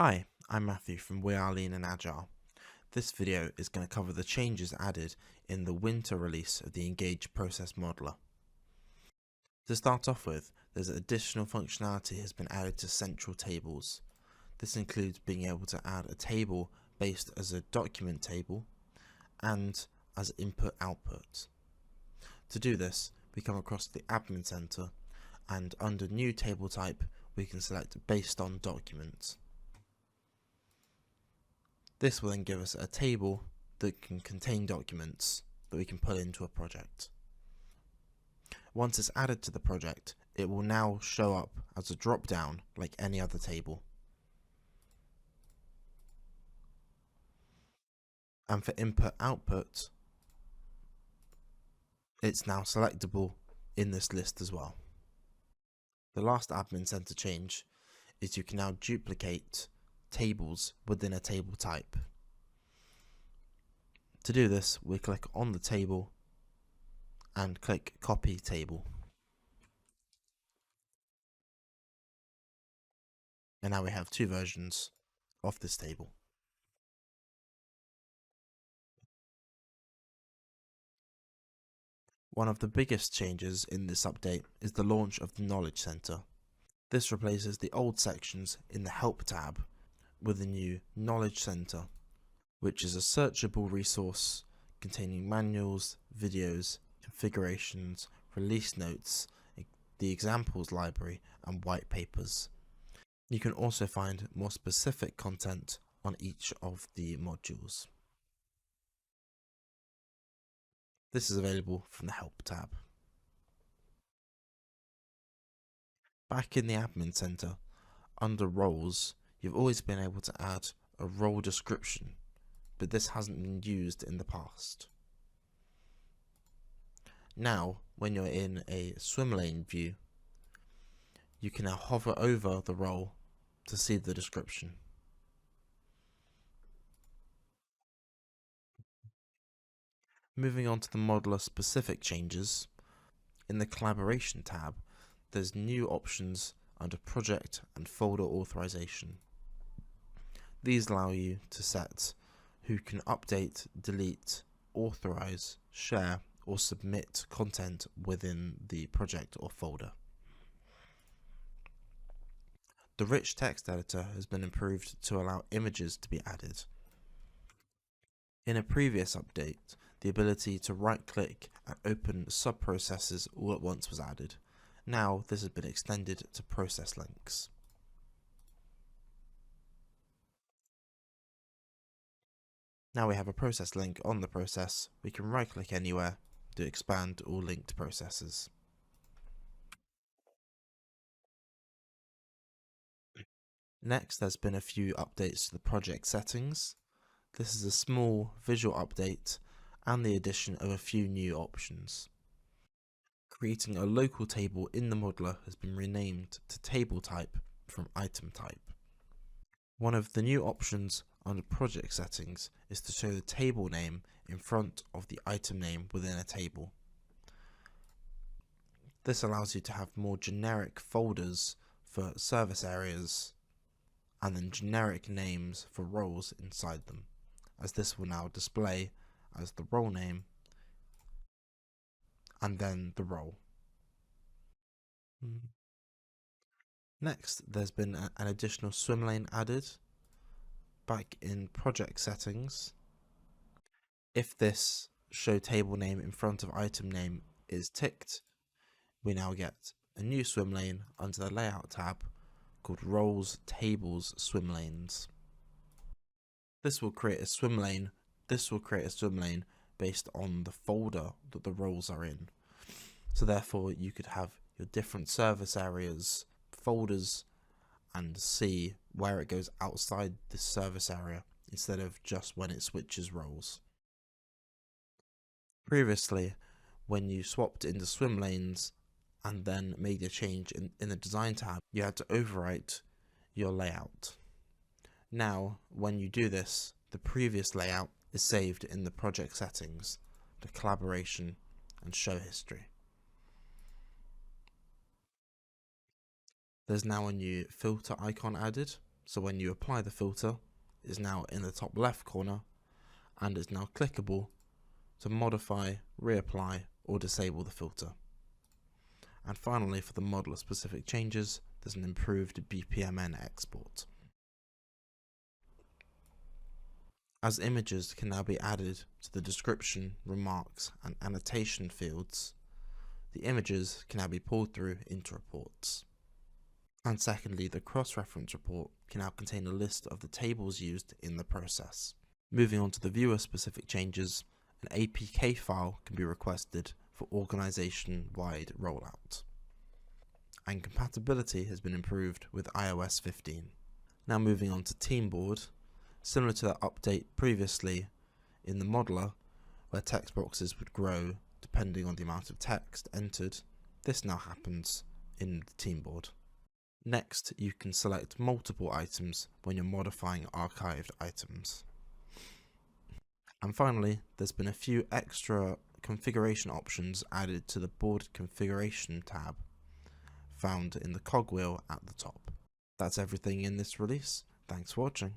Hi, I'm Matthew from We Are Lean and Agile. This video is going to cover the changes added in the winter release of the Engage Process Modeler. To start off with, there's additional functionality has been added to central tables. This includes being able to add a table based as a document table and as input-output. To do this, we come across the Admin Center, and under New Table Type, we can select Based on Documents. This will then give us a table that can contain documents that we can put into a project. Once it's added to the project, it will now show up as a drop-down like any other table. And for input-output, it's now selectable in this list as well. The last Admin Center change is you can now duplicate tables within a table type. To do this, we click on the table and click Copy Table. And now we have two versions of this table. One of the biggest changes in this update is the launch of the Knowledge Center. This replaces the old sections in the Help tab with a new Knowledge Center, which is a searchable resource containing manuals, videos, configurations, release notes, the examples library, and white papers. You can also find more specific content on each of the modules. This is available from the Help tab. Back in the Admin Center, under Roles, you've always been able to add a role description, but this hasn't been used in the past. Now, when you're in a swim lane view, you can now hover over the role to see the description. Moving on to the modeler specific changes, in the Collaboration tab, there's new options under Project and Folder Authorization. These allow you to set who can update, delete, authorize, share, or submit content within the project or folder. The rich text editor has been improved to allow images to be added. In a previous update, the ability to right-click and open sub-processes all at once was added. Now this has been extended to process links. Now we have a process link on the process. We can right-click anywhere to expand all linked processes. Next, there's been a few updates to the project settings. This is a small visual update and the addition of a few new options. Creating a local table in the modeler has been renamed to Table Type from Item Type. One of the new options under project settings is to show the table name in front of the item name within a table. This allows you to have more generic folders for service areas and then generic names for roles inside them, as this will now display as the role name and then the role. Next, there's been an additional swim lane added. Back in project settings, if this show table name in front of item name is ticked, we now get a new swim lane under the layout tab called Roles Tables Swim Lanes. This will create a swim lane based on the folder that the roles are in. So therefore you could have your different service areas, folders, and see where it goes outside this service area instead of just when it switches roles. Previously, when you swapped into swim lanes and then made a change in the design tab, you had to overwrite your layout. Now, when you do this, the previous layout is saved in the project settings, the collaboration, and show history. There's now a new filter icon added. So when you apply the filter, it is now in the top left corner and is now clickable to modify, reapply or disable the filter. And finally, for the modeler specific changes, there's an improved BPMN export. As images can now be added to the description, remarks and annotation fields, the images can now be pulled through into reports. And secondly, the cross-reference report can now contain a list of the tables used in the process. Moving on to the viewer-specific changes, an APK file can be requested for organization-wide rollout. And compatibility has been improved with iOS 15. Now moving on to Teamboard, similar to that update previously in the modeler, where text boxes would grow depending on the amount of text entered, this now happens in the Teamboard. Next, you can select multiple items when you're modifying archived items. And finally, there's been a few extra configuration options added to the board configuration tab, found in the cogwheel at the top. That's everything in this release. Thanks for watching.